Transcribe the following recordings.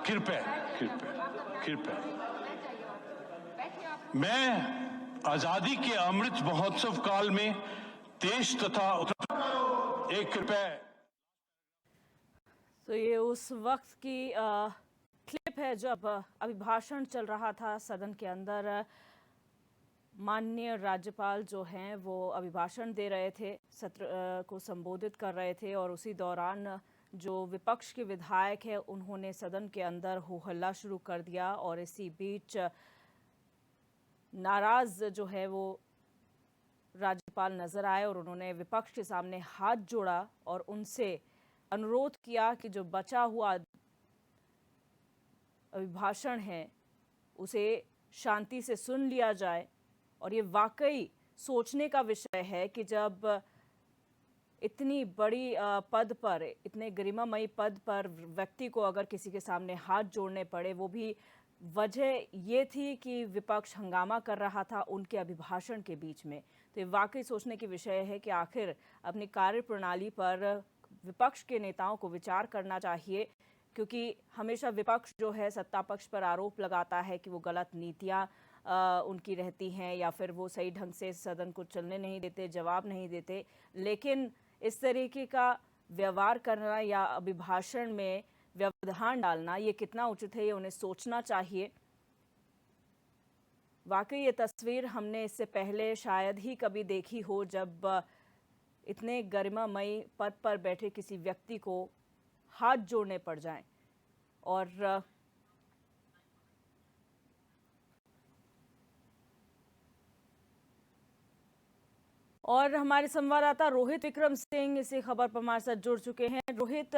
कृपया कृपया कृपया, मैं आजादी के अमृत महोत्सव काल में देश तथा एक कृपया। तो ये उस वक्त की क्लिप है जब अभिभाषण चल रहा था सदन के अंदर। माननीय राज्यपाल जो हैं वो अभिभाषण दे रहे थे, सत्र को संबोधित कर रहे थे, और उसी दौरान जो विपक्ष के विधायक हैं उन्होंने सदन के अंदर हो हल्ला शुरू कर दिया। और इसी बीच नाराज जो है वो राज्यपाल नजर आए और उन्होंने विपक्ष के सामने हाथ जोड़ा और उनसे अनुरोध किया कि जो बचा हुआ अभिभाषण है उसे शांति से सुन लिया जाए। और ये वाकई सोचने का विषय है कि जब इतनी बड़ी पद पर, इतने गरिमामयी पद पर व्यक्ति को अगर किसी के सामने हाथ जोड़ने पड़े, वो भी वजह ये थी कि विपक्ष हंगामा कर रहा था उनके अभिभाषण के बीच में। तो ये वाकई सोचने की विषय है कि आखिर अपनी कार्यप्रणाली पर विपक्ष के नेताओं को विचार करना चाहिए, क्योंकि हमेशा विपक्ष जो है सत्ता पक्ष पर आरोप लगाता है कि वो गलत नीतियां उनकी रहती हैं या फिर वो सही ढंग से सदन को चलने नहीं देते, जवाब नहीं देते। लेकिन इस तरीके का व्यवहार करना या अभिभाषण में व्यवधान डालना ये कितना उचित है, ये उन्हें सोचना चाहिए। वाकई ये तस्वीर हमने इससे पहले शायद ही कभी देखी हो, जब इतने गरिमामयी पद पर बैठे किसी व्यक्ति को हाथ जोड़ने पड़ जाएं। और हमारे संवाददाता रोहित विक्रम सिंह इसी खबर पर हमारे साथ जुड़ चुके हैं। रोहित,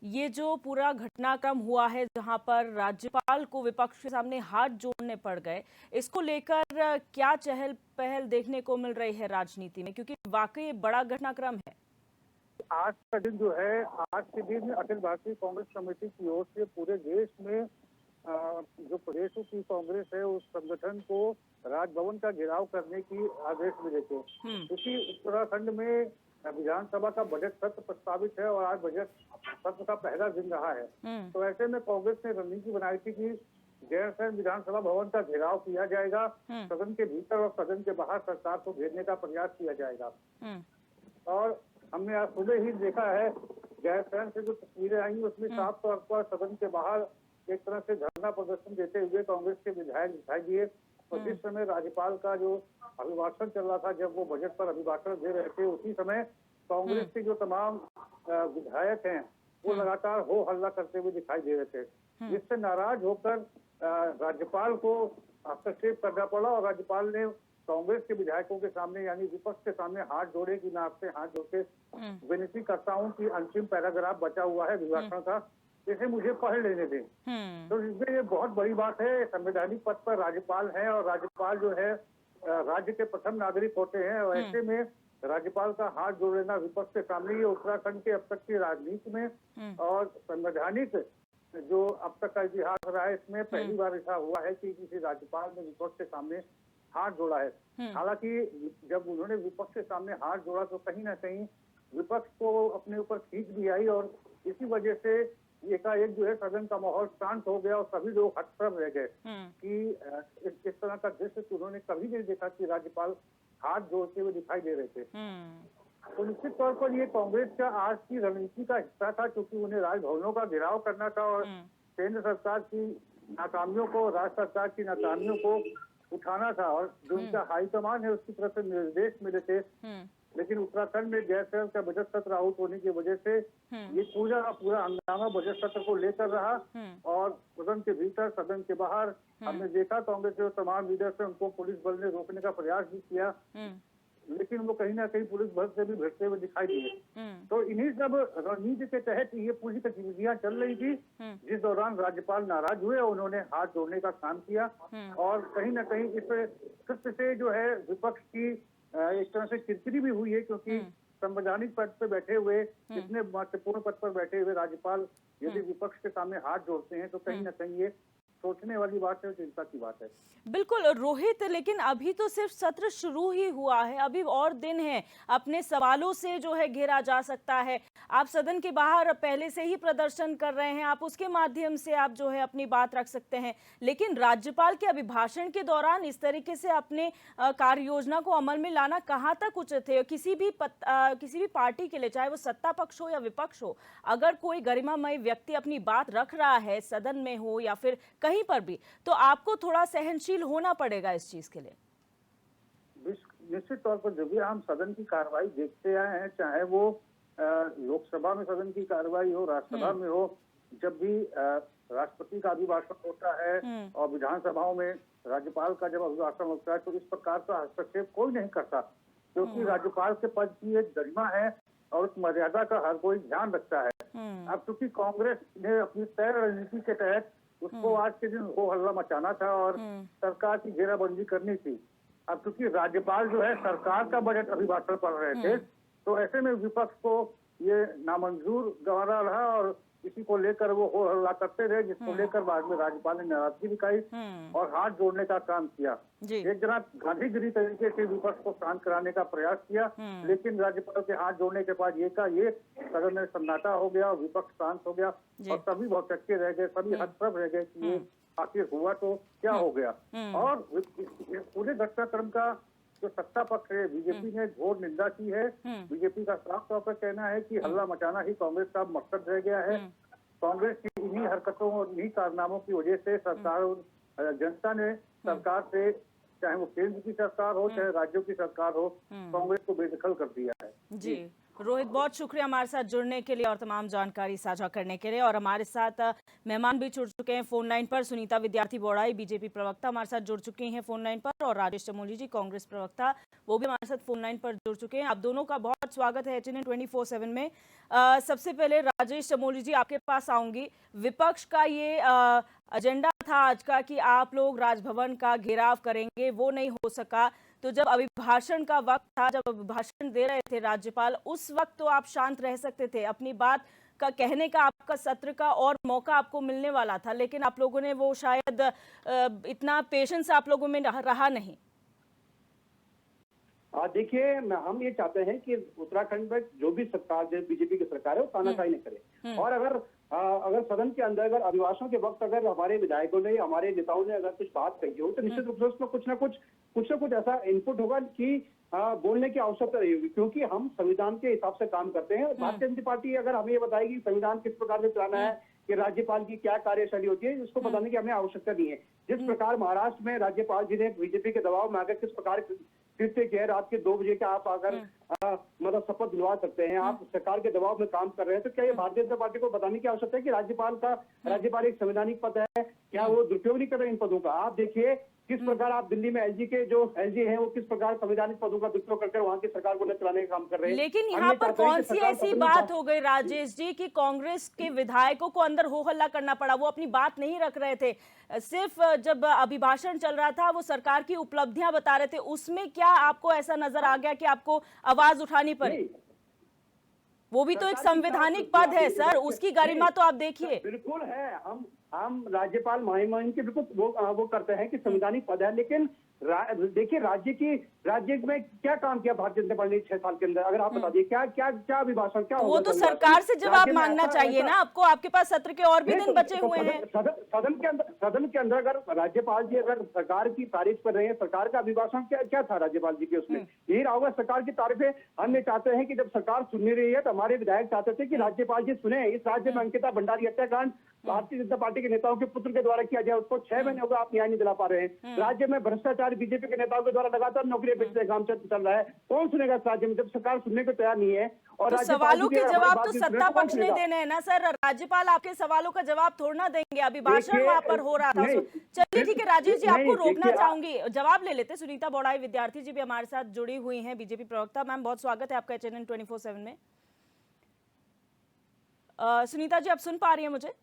ये जो पूरा घटनाक्रम हुआ है जहां पर राज्यपाल को विपक्ष के सामने हाथ जोड़ने पड़ गए, इसको लेकर क्या चहल पहल देखने को मिल रही है राजनीति में, क्योंकि वाकई बड़ा घटनाक्रम है। आज का दिन जो है, आज के दिन अखिल भारतीय कांग्रेस कमेटी की ओर से पूरे देश में जो प्रदेशों की कांग्रेस है उस संगठन को राजभवन का घेराव करने की आदेश मिले थे, क्योंकि उत्तराखंड में विधानसभा का बजट सत्र प्रस्तावित है और आज बजट सत्र का पहला दिन रहा है। तो ऐसे में कांग्रेस ने रणनीति बनाई थी कि गैरसैंण विधानसभा भवन का घेराव किया जाएगा, सदन के भीतर और सदन के बाहर सरकार को घेरने का प्रयास किया जाएगा। और हमने आज सुबह ही देखा है, गैरसैंण से जो तस्वीरें आई उसमें साफ तौर पर सदन के बाहर एक तरह से धरना प्रदर्शन देते हुए कांग्रेस के विधायक दिखाई दिए। और जिस समय राज्यपाल का जो अभिभाषण चल रहा था, जब वो बजट पर अभिभाषण दे रहे थे, उसी समय कांग्रेस के जो तमाम विधायक हैं वो लगातार हो हल्ला करते हुए दिखाई दे रहे थे, जिससे नाराज होकर राज्यपाल को हस्तक्षेप करना पड़ा। और राज्यपाल ने कांग्रेस के विधायकों के सामने यानी विपक्ष के सामने हाथ जोड़े कि मैं आपसे हाथ जोड़ के विनती करता हूँ कि अंतिम पैराग्राफ बचा हुआ है अभिभाषण का, इसे मुझे पढ़ लेने दें। तो इसमें ये बहुत बड़ी बात है, संवैधानिक पद पर राज्यपाल है और राज्यपाल जो है राज्य के प्रथम नागरिक होते हैं। और ऐसे में राज्यपाल का हाथ जोड़ लेना विपक्ष के सामने, ये उत्तराखंड के अब तक की राजनीति में और संवैधानिक जो अब तक का इतिहास रहा है, इसमें पहली बार ऐसा हुआ है कि किसी राज्यपाल ने विपक्ष के सामने हाथ जोड़ा है। हालांकि जब उन्होंने विपक्ष के सामने हाथ जोड़ा तो कहीं ना कहीं विपक्ष को अपने ऊपर खींच भी आई और इसी वजह से एकाएक जो है सदन का माहौल शांत हो गया और सभी लोग हतप्रभ रह गए कि इस तरह का दृश्य उन्होंने कभी नहीं देखा कि राज्यपाल हाथ जोड़ते हुए दिखाई दे रहे थे। तो निश्चित तौर पर ये कांग्रेस का आज की रणनीति का हिस्सा था, क्योंकि उन्हें राजभवनों का घेराव करना था और केंद्र सरकार की नाकामियों को, राज्य सरकार की नाकामियों को उठाना था। और जो उनका हाईकमान है उसकी तरफ से निर्देश मिले थे, लेकिन उत्तराखंड में गैरसैंण का बजट सत्र आउट होने की वजह से ये पूरा हंगामा बजट सत्र को लेकर रहा। और सदन के भीतर, सदन के बाहर हमने देखा कांग्रेस के तमाम लीडर से उनको पुलिस बल ने रोकने का प्रयास भी किया, लेकिन वो कहीं ना कहीं पुलिस बल से भी भिड़ते हुए दिखाई दिए। तो इन्हीं सब रणनीति के तहत ये पूरी गतिविधियां चल रही थी, जिस दौरान राज्यपाल नाराज हुए और उन्होंने हाथ जोड़ने का काम किया। और कहीं ना कहीं इस कृत्य से जो है विपक्ष की एक तरह से किरकिरी भी हुई है, क्योंकि संवैधानिक पद पर बैठे हुए, इतने महत्वपूर्ण पद पर बैठे हुए राज्यपाल यदि विपक्ष के सामने हाथ जोड़ते हैं तो कहीं ना कहीं ये सोचने वाली बात है, चिंता की बात है। बिल्कुल रोहित, लेकिन अभी तो सिर्फ सत्र शुरू ही हुआ है, अभी और दिन है, अपने सवालों से जो है घेरा जा सकता है। आप सदन के बाहर पहले से ही प्रदर्शन कर रहे हैं, आप उसके माध्यम से आप जो है अपनी बात रख सकते हैं, लेकिन राज्यपाल के अभिभाषण के दौरान इस तरीके से अपने कार्य योजना को अमल में लाना कहाँ तक उचित है? किसी भी पार्टी के लिए, चाहे वो सत्ता पक्ष हो या विपक्ष हो, अगर कोई गरिमामय व्यक्ति अपनी बात रख रहा है सदन में हो या फिर कहीं पर भी, तो आपको थोड़ा सहनशील होना पड़ेगा इस चीज के लिए। निश्चित तौर पर जब भी हम सदन की कार्रवाई देखते आए हैं, चाहे वो लोकसभा में सदन की कार्रवाई हो, राज्यसभा में हो, जब भी राष्ट्रपति का अभिभाषण होता है और विधानसभाओं में राज्यपाल का जब अभिभाषण होता है, तो इस प्रकार का हस्तक्षेप कोई नहीं करता, क्योंकि राज्यपाल के पद की एक गरिमा है और उस मर्यादा का हर कोई ध्यान रखता है। अब चूंकि कांग्रेस ने अपनी तय रणनीति के तहत उसको आज के दिन हो हल्ला मचाना था और सरकार की घेराबंदी करनी थी। अब चूंकि राज्यपाल जो है सरकार का बजट अभिभाषण पढ़ रहे थे, तो ऐसे में विपक्ष को ये नामंजूर गवारा रहा और इसी को लेकर वो हो हल्ला करते रहे, जिसको लेकर बाद में राज्यपाल ने नाराजगी दिखाई और हाथ जोड़ने का काम किया। एक जना गांधीगिरी तरीके से विपक्ष को शांत कराने का प्रयास किया, लेकिन राज्यपाल के हाथ जोड़ने के बाद ये सदन में सन्नाटा हो गया, विपक्ष शांत हो गया और सभी बहुत चक्के रह गए, सभी हतप्रभ रह गए कि ये आखिर हुआ तो क्या हो गया। और पूरे घटनाक्रम का जो सत्ता पक्ष है, बीजेपी ने घोर निंदा की है। बीजेपी का साफ तौर पर कहना है कि हल्ला मचाना ही कांग्रेस का मकसद रह गया है। कांग्रेस की इन्हीं हरकतों और इन्हीं कारनामों की वजह से सरकार और जनता ने सरकार से, चाहे वो केंद्र की सरकार हो चाहे राज्यों की सरकार हो, कांग्रेस को बेदखल कर दिया है। जी रोहित, बहुत शुक्रिया हमारे साथ जुड़ने के लिए और तमाम जानकारी साझा करने के लिए। और हमारे साथ मेहमान भी जुड़ चुके हैं फोन लाइन पर। सुनीता विद्यार्थी बोड़ाई बीजेपी प्रवक्ता हमारे साथ जुड़ चुकी हैं फोन लाइन पर, और राजेश चमोली जी कांग्रेस प्रवक्ता, वो भी हमारे साथ फोन लाइन पर जुड़ चुके हैं। आप दोनों का बहुत स्वागत है HNN 24/7 में। सबसे पहले राजेश चमोली जी, आपके पास आऊंगी। विपक्ष का ये एजेंडा था आज का कि आप लोग राजभवन का घेराव करेंगे, वो नहीं हो सका। तो जब अभिभाषण का वक्त था, जब अभिभाषण दे रहे थे राज्यपाल, उस वक्त तो आप शांत रह सकते थे, अपनी बात का कहने का आपका सत्र का और मौका आपको मिलने वाला था, लेकिन आप लोगों ने वो शायद इतना पेशेंस आप लोगों में रहा नहीं। देखिए, हम ये चाहते हैं कि उत्तराखंड में जो भी सरकार, जो बीजेपी की सरकार है, वो तानाशाही नहीं करे। और अगर सदन के अंदर अगर अभिभाषण के वक्त अगर हमारे विधायकों ने, हमारे नेताओं ने अगर कुछ बात कही हो, तो निश्चित रूप से उसमें कुछ ना कुछ ऐसा इनपुट होगा कि बोलने की आवश्यकता नहीं होगी, क्योंकि हम संविधान के हिसाब से काम करते हैं। भारतीय जनता पार्टी अगर हमें ये बताएगी संविधान किस प्रकार से चलाना है, कि राज्यपाल की क्या कार्यशैली होती है, इसको बताने की हमें आवश्यकता नहीं है। जिस प्रकार महाराष्ट्र में राज्यपाल जी ने बीजेपी के दबाव में आकर किस प्रकार कृत्य किया, रात के 2 बजे के आप अगर मतलब शपथ दिलवा सकते हैं, आप सरकार के दबाव में काम कर रहे हैं, तो क्या ये भारतीय जनता पार्टी को बताने की आवश्यकता है कि राज्यपाल एक संवैधानिक पद है, क्या वो दुरुपयोग नहीं कर रहे इन पदों का? आप देखिए किस प्रकार आप दिल्ली में एलजी हैं, वो किस प्रकार संवैधानिक पदों का दुरुपयोग करके वहां की सरकार को न चलाने का काम कर रहे हैं। लेकिन यहाँ पर कौन सी ऐसी बात हो गई राजेश जी कि कांग्रेस के विधायकों को अंदर हो हल्ला करना पड़ा? वो अपनी बात नहीं रख रहे थे, सिर्फ जब अभिभाषण चल रहा था वो सरकार की उपलब्धियां बता रहे थे, उसमें क्या आपको ऐसा नजर आ गया कि आपको आवाज उठानी पड़ी? वो भी तो एक संवैधानिक पद है सर, उसकी गरिमा तो आप देखिए। बिल्कुल है, हम राज्यपाल महिम के बिल्कुल वो करते हैं कि संवैधानिक पद है, लेकिन देखिए राज्य में क्या काम किया भारतीय जनता पार्टी ने 6 साल के अंदर, अगर आप बता दीजिए क्या अभिभाषण क्या वो तो सरकार से जवाब मांगना चाहिए ना आपको, आपके पास सत्र के और भी दिन बचे हुए हैं। सदन के अंदर अगर राज्यपाल जी अगर सरकार की तारीफ कर रहे हैं, सरकार का अभिभाषण क्या था राज्यपाल जी के उसमें? यही रहा होगा सरकार की तारीफें। हम ये चाहते हैं कि जब सरकार सुन नहीं रही है, तो हमारे विधायक चाहते थे कि राज्यपाल जी सुने। इस राज्य में अंकिता भंडारी हत्याकांड भारतीय जनता पार्टी के नेताओं के पुत्र के द्वारा किया जाए, उसको 6 महीने हो गए, आप न्याय नहीं दिला पा रहे हैं। राज्य में भ्रष्टाचार बीजेपी के नेताओं के द्वारा लगातार नौकरियां बेचने का काम चल रहा है। कौन सुनेगा इस राज्य में जब सरकार सुनने को तैयार नहीं है? और तो सवालों के जवाब तो सत्ता पक्ष ने देने हैं ना सर, राज्यपाल आपके सवालों का जवाब थोड़ा ना देंगे। अभिभाषण वहां पर हो रहा था। चलिए ठीक है राजेश जी, आपको रोकना चाहूंगी, जवाब ले लेते। सुनीता बोड़ाई विद्यार्थी जी भी हमारे साथ जुड़ी हुई हैं, बीजेपी प्रवक्ता। मैम बहुत स्वागत है आपका HNN 24/7 में। सुनीता जी, आप सुन पा रही हैं मुझे?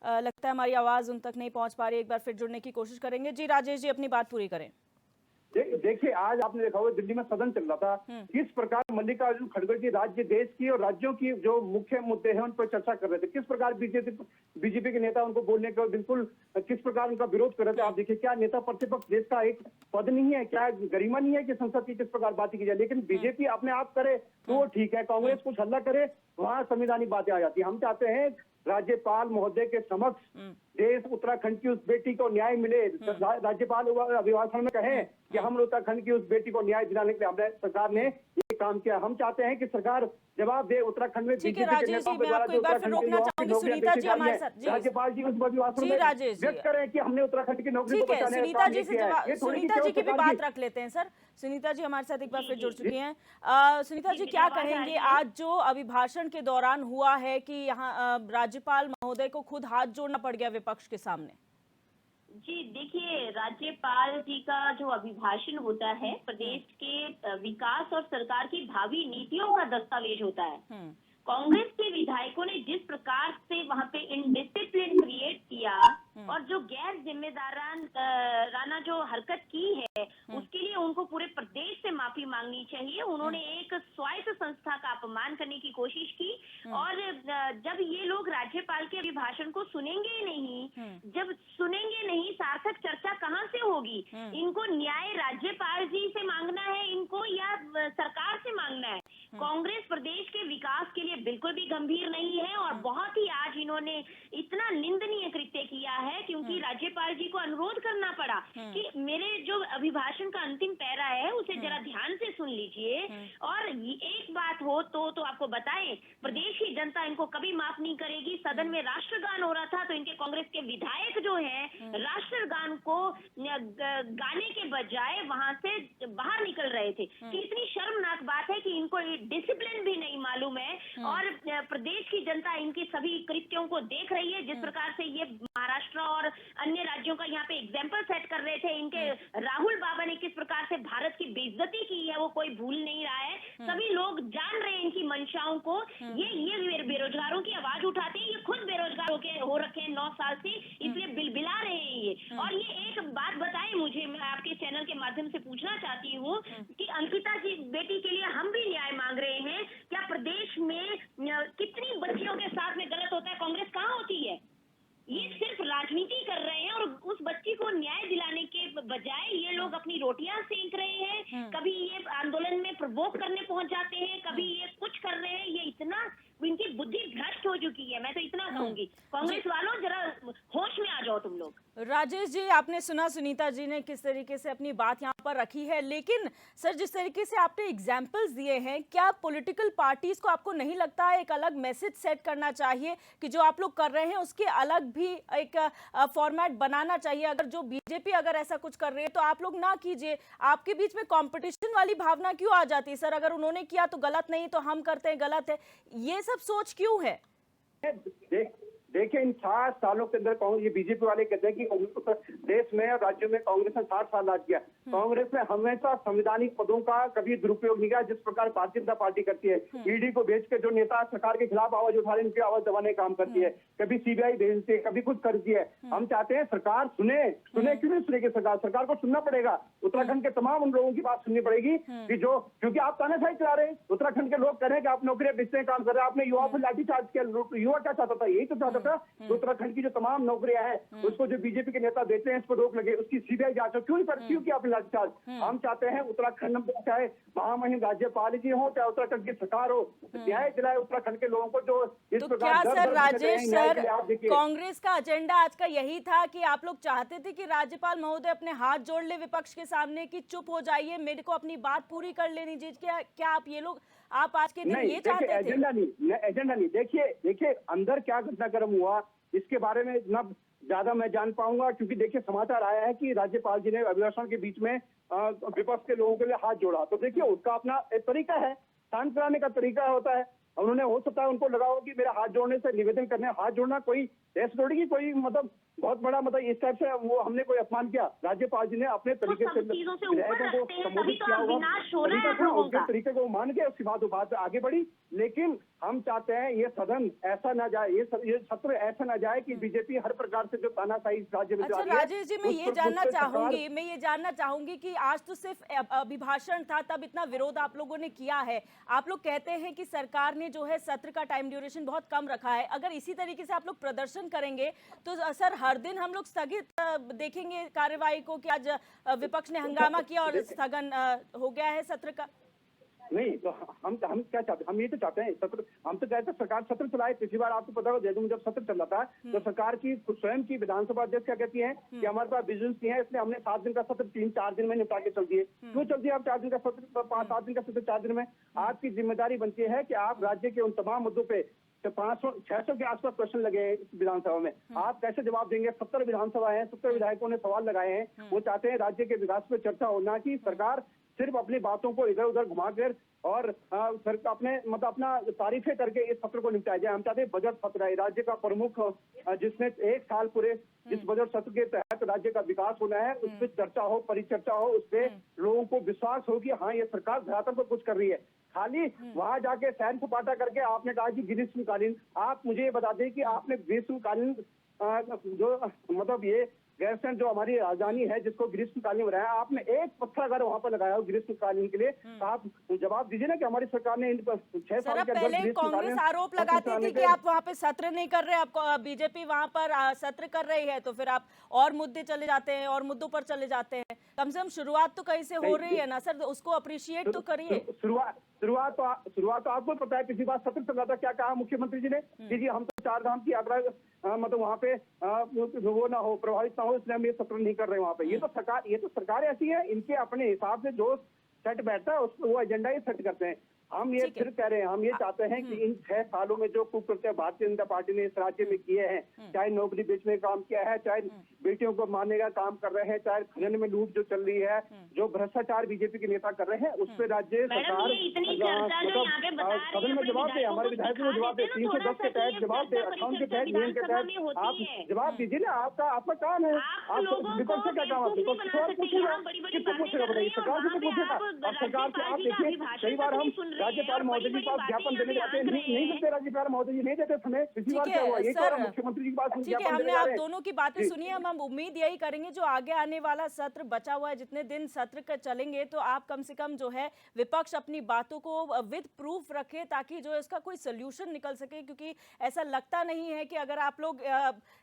लगता है हमारी आवाज उन तक नहीं पहुंच पा रही, एक बार फिर जुड़ने की कोशिश करेंगे। जी राजेश जी, अपनी बात पूरी करें। देखिए, आज आपने देखा होगा दिल्ली में सदन चल रहा था, किस प्रकार मल्लिकार्जुन खड़गे जी राज्य देश की और राज्यों की जो मुख्य मुद्दे हैं उन पर चर्चा कर रहे थे, किस प्रकार बीजेपी के नेता उनको बोलने का बिल्कुल किस प्रकार उनका विरोध कर रहे थे। आप देखिए, क्या नेता प्रतिपक्ष देश का एक पद नहीं है, क्या गरिमा नहीं है कि संसद की किस प्रकार बातें की जाए, लेकिन बीजेपी अपने आप करे तो वो ठीक है, कांग्रेस कुछ हल्ला करे वहां संविधानिक बातें आ जाती है। हम चाहते हैं राज्यपाल महोदय के समक्ष देश उत्तराखंड की उस बेटी को न्याय मिले, राज्यपाल अभिभाषण में कहें कि हम उत्तराखंड की उस बेटी को न्याय दिलाने के लिए हमारे सरकार ने ये काम किया। हम चाहते हैं कि सरकार जवाब दे उत्तराखंड में ठीक है राजेश जी, मैं आपको एक बार फिर रोकना चाहूंगी। सुनीता जी हमारे साथ, जी राज्यपाल जी उस अभिभाषण में व्यक्त करें कि हमने उत्तराखंड की नौकरी को बचाने का काम किया है। सुनीता जी की भी बात रख लेते हैं सर। सुनीता जी हमारे साथ एक बार फिर जुड़ चुकी हैं। सुनीता जी क्या कहेंगे, आज जो अभिभाषण के दौरान हुआ है कि यहाँ राज्यपाल महोदय को खुद हाथ जोड़ना पड़ गया विपक्ष के सामने? जी देखिए, राज्यपाल जी का जो अभिभाषण होता है प्रदेश के विकास और सरकार की भावी नीतियों का दस्तावेज होता है। कांग्रेस के विधायकों ने जिस प्रकार से वहां पे इनडिसिप्लिन क्रिएट किया और जो गैर जिम्मेदाराना जो हरकत की है उसके लिए उनको पूरे प्रदेश से माफी मांगनी चाहिए। उन्होंने एक स्वायत्त संस्था का अपमान करने की कोशिश की और जब ये लोग राज्यपाल के अभिभाषण को सुनेंगे नहीं, जब सुनेंगे नहीं, सार्थक चर्चा कहाँ से होगी? इनको न्याय राज्यपाल जी से मांगना है इनको या सरकार से मांगना है? कांग्रेस प्रदेश के विकास के लिए बिल्कुल भी गंभीर नहीं है और बहुत ही आज इन्होंने इतना निंदनीय कृत्य किया है क्योंकि राज्यपाल जी को अनुरोध करना पड़ा कि मेरे जो अभिभाषण का अंतिम पैरा है उसे जरा ध्यान से सुन लीजिए और एक बात हो तो आपको बताएं, प्रदेश की जनता इनको कभी माफ नहीं करेगी। सदन में राष्ट्रगान हो रहा था तो इनके कांग्रेस के विधायक जो है राष्ट्रगान को गाने के बजाय वहां से बाहर निकल रहे थे कि इतनी शर्मनाक बात है कि इनको डिसिप्लिन भी नहीं मालूम है और प्रदेश की जनता इनकी सभी कृत्यों को देख रही है। जिस प्रकार से ये महाराष्ट्र और अन्य राज्यों का यहाँ पे एग्जाम्पल सेट कर रहे थे, इनके राहुल बाबा ने किस प्रकार से भारत की बेइज्जती की है वो कोई भूल नहीं रहा है। सभी लोग जान रहे हैं इनकी मंशाओं को। ये बेरोजगारों की आवाज उठाते हैं, ये खुद बेरोजगार हो रखे हैं 9 साल से, इसलिए बिलबिला रहे हैं ये। और ये एक बात बताएं मुझे, मैं आपके चैनल के माध्यम से पूछना चाहती हूँ कि अंकिता जी बेटी के लिए हम भी न्याय मांग रहे हैं, क्या प्रदेश में कितनी बच्चियों के साथ में गलत होता है, कांग्रेस कहाँ होती है? ये सिर्फ राजनीति कर रहे हैं और उस बच्ची को न्याय दिलाने के बजाय ये लोग अपनी रोटियां सेंक रहे हैं। कभी ये आंदोलन में प्रवोक करने पहुंच जाते हैं, कभी ये कुछ कर रहे हैं। ये इतना इनकी बुद्धि भ्रष्ट हो चुकी है, मैं तो इतना कहूंगी। कांग्रेस वालों जरा होश में आ जाओ तुम लोग। राजेश जी आपने सुना सुनीता जी ने किस तरीके से अपनी बात यहाँ पर रखी है, लेकिन सर जिस तरीके से आपने एग्जाम्पल्स दिए हैं, क्या पॉलिटिकल पार्टीज को आपको नहीं लगता है एक अलग मैसेज सेट करना चाहिए कि जो आप लोग कर रहे हैं उसके अलग भी एक फॉर्मेट बनाना चाहिए? अगर जो बीजेपी अगर ऐसा कुछ कर रही है तो आप लोग ना कीजिए। आपके बीच में कंपटीशन वाली भावना क्यों आ जाती है? सर अगर उन्होंने किया तो गलत नहीं तो हम करते हैं गलत है, ये सब सोच क्यों है? देखिए, इन 60 सालों के अंदर ये बीजेपी वाले कहते हैं कि देश में और राज्यों में कांग्रेस ने 60 साल राज किया। कांग्रेस ने हमेशा संवैधानिक पदों का कभी दुरुपयोग नहीं किया जिस प्रकार भारतीय जनता पार्टी करती है। ईडी को भेज के जो नेता सरकार के खिलाफ आवाज उठा रहे हैं उनकी आवाज दबाने का काम करती है, कभी सीबीआई भेजती है, कभी कुछ करती है। हम चाहते हैं सरकार सुने क्यों नहीं सुनेगी? सरकार को सुनना पड़ेगा। उत्तराखंड के तमाम उन लोगों की बात सुननी पड़ेगी कि जो, क्योंकि आप तानाशाही चला रहे हैं। उत्तराखंड के लोग कह रहे हैं कि आप नौकरियां बेचने का काम कर रहे हैं। आपने युवा पर लाठीचार्ज किया। युवा क्या चाहता था? यही तो चाहता था उत्तराखंड की जो तमाम नौकरियां हैं उसको जो बीजेपी के नेता देते हैं इस पर रोक लगे, उसकी सीबीआई जांच हो। क्यों किया आपने लाठीचार्ज? हम चाहते हैं उत्तराखंड में चाहे महामहिम राज्यपाल जी हो चाहे उत्तराखंड की सरकार हो, न्याय दिलाए उत्तराखंड के लोगों को जो इस तो प्रकार। क्या सर राजेश सर कांग्रेस का एजेंडा आज का यही था कि आप लोग चाहते थे कि राज्यपाल महोदय अपने हाथ जोड़ ले विपक्ष के सामने कि चुप हो जाइए, मेरे को अपनी बात पूरी कर लेनी चाहिए? क्या आप ये लोग आप आज के दिन ये चाहते थे? एजेंडा नहीं। देखिए अंदर क्या घटनाक्रम हुआ इसके बारे में ना ज्यादा मैं जान पाऊंगा, क्योंकि देखिए समाचार आया है कि राज्यपाल जी ने अभिभाषण के बीच में विपक्ष के लोगों के लिए हाथ जोड़ा। तो देखिए उसका अपना एक तरीका है, शांत कराने का तरीका होता है। उन्होंने, हो सकता है उनको लगा हो कि मेरा हाथ जोड़ने से निवेदन करने, हाथ जोड़ना कोई देश सिक्योरिटी की कोई मतलब बहुत बड़ा मतलब इस टाइप से वो हमने कोई अपमान किया? राज्यपाल जी ने अपने तरीके से चीजों से विधायकों ऊपर को रखते हैं, संबोधित तभी तो किया अब होगा, विनाश हो रहा है तरीका आप था, लोगों उसके का। तरीके को मान के उसके बाद वो बात आगे बढ़ी। लेकिन हम चाहते हैं ये सदन ऐसा ना जाए, ये सत्र ऐसा ना जाए कि बीजेपी हर प्रकार से जो तानाशाही इस राज्य में अच्छा जारी है, राजेश जी, मैं उस ये पर जानना सरकार चाहूंगी कि आज तो सिर्फ अभिभाषण था, तब इतना विरोध आप लोगों ने किया है। आप लोग कहते हैं कि सरकार ने जो है सत्र का टाइम ड्यूरेशन बहुत कम रखा है। अगर इसी तरीके से आप लोग प्रदर्शन करेंगे तो सर हर दिन हम लोग स्थगित देखेंगे कार्यवाही को कि आज विपक्ष ने हंगामा किया और स्थगन हो गया है सत्र का। नहीं तो हम क्या चाहते हैं? हम ये तो चाहते हैं सत्र, हम तो चाहते हैं सरकार सत्र चलाए। पिछली बार आपको पता होगा जब सत्र चल रहा था तो सरकार की स्वयं की विधानसभा अध्यक्ष क्या कहती है कि हमारे पास विजिलेंस नहीं है, इसलिए हमने 7 दिन का सत्र 3-4 दिन में निपटा के चल दिए। क्यों चल दिए आप 4 दिन का सत्र, 5-7 दिन का सत्र 4 दिन में? आपकी जिम्मेदारी बनती है कि आप राज्य के उन तमाम मुद्दों पे 500-600 के आसपास प्रश्न लगे हैं इस विधानसभा में, आप कैसे जवाब देंगे? 70 विधानसभा है, 70 विधायकों ने सवाल लगाए हैं। वो चाहते हैं राज्य के विकास पे चर्चा हो, ना कि सरकार सिर्फ अपनी बातों को इधर उधर घुमाकर और अपने मतलब अपना तारीफें करके इस सत्र को निपटाया जाए। हम चाहते हैं बजट सत्र है राज्य का प्रमुख, जिसमें 1 साल पूरे इस बजट सत्र के तहत राज्य का विकास होना है, उस पर चर्चा हो, परिचर्चा हो, उस पर लोगों को विश्वास हो कि हाँ ये सरकार धरातल पर कुछ कर रही है। खाली वहां जाके सैन सपाटा करके आपने कहा कि ग्रीष्मकालीन, आप मुझे ये बता दें कि आपने ग्रीष्मकालीन जो मतलब ये गैरसैंण जो हमारी राजधानी है जिसको ग्रीष्मकालीन बनाया, आपने एक पत्थर अगर वहां पर लगाया हो ग्रीष्मकालीन के लिए, तो आप जवाब दीजिए ना कि हमारी सरकार ने इन 6 साल के अंदर पहले कांग्रेस आरोप लगाती थी कि आप वहां पे सत्र नहीं कर रहे, आपको बीजेपी वहां पर सत्र कर रही है, तो फिर आप और मुद्दे चले जाते हैं और मुद्दों पर चले जाते हैं। कम से कम शुरुआत तो कहीं से हो रही है ना सर, उसको अप्रिशिएट तो करिए। शुरुआत तो आपको पता है, पिछली बार सत्र चल रहा था, क्या कहा मुख्यमंत्री जी ने कि जी हम तो 4 धाम की यात्रा मतलब वहाँ पे वो ना हो, प्रभावित ना हो, इसलिए हम ये सत्र नहीं कर रहे वहाँ पे। ये तो सरकार ऐसी है, इनके अपने हिसाब से जो सेट बैठता है उसको वो एजेंडा ही सेट करते हैं। हम ये फिर कह रहे हैं, हम ये चाहते हैं कि इन 6 सालों में जो कुकृत्य भारतीय जनता पार्टी ने इस राज्य में किए हैं, चाहे नौकरी बेचने का काम किया है, चाहे बेटियों को मारने का काम कर रहे हैं, चाहे खनन में लूट जो चल रही है, जो भ्रष्टाचार बीजेपी के नेता कर रहे हैं, उस पर राज्य सरकार सदन में जवाब दे, हमारे विधायकों को जवाब दे, 310 के तहत जवाब दे, 58 के तहत नियम के तहत आप जवाब दीजिए ना। आपका काम है, आप विपक्ष का काम है, विपक्ष सवाल पूछेगा, किसको पूछेगा बताइए? सरकार से तो पूछेगा। और सरकार से आप देखिए, कई बार हम राज्यपाल महोदय जी के पास ज्ञापन देने जाते हैं, नहीं देते, राज्यपाल महोदय जी नहीं देते हमें। पिछली बार क्या हुआ, ये तो मुख्यमंत्री जी के पास ठीक है, हमने आप दोनों की बातें सुनी। हम उम्मीद यही करेंगे जो आगे आने वाला सत्र बचा हुआ है, जितने दिन सत्र का चलेंगे, तो आप कम से कम जो है विपक्ष अपनी बातों को विद प्रूफ रखे, ताकि जो है इसका कोई सोल्यूशन निकल सके। क्योंकि ऐसा लगता नहीं है कि अगर आप लोग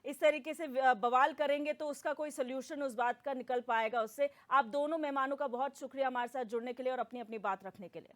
इस तरीके से बवाल करेंगे तो उसका कोई सोल्यूशन उस बात का निकल पाएगा। उससे आप दोनों मेहमानों का बहुत शुक्रिया हमारे साथ जुड़ने के लिए और अपनी अपनी बात रखने के लिए।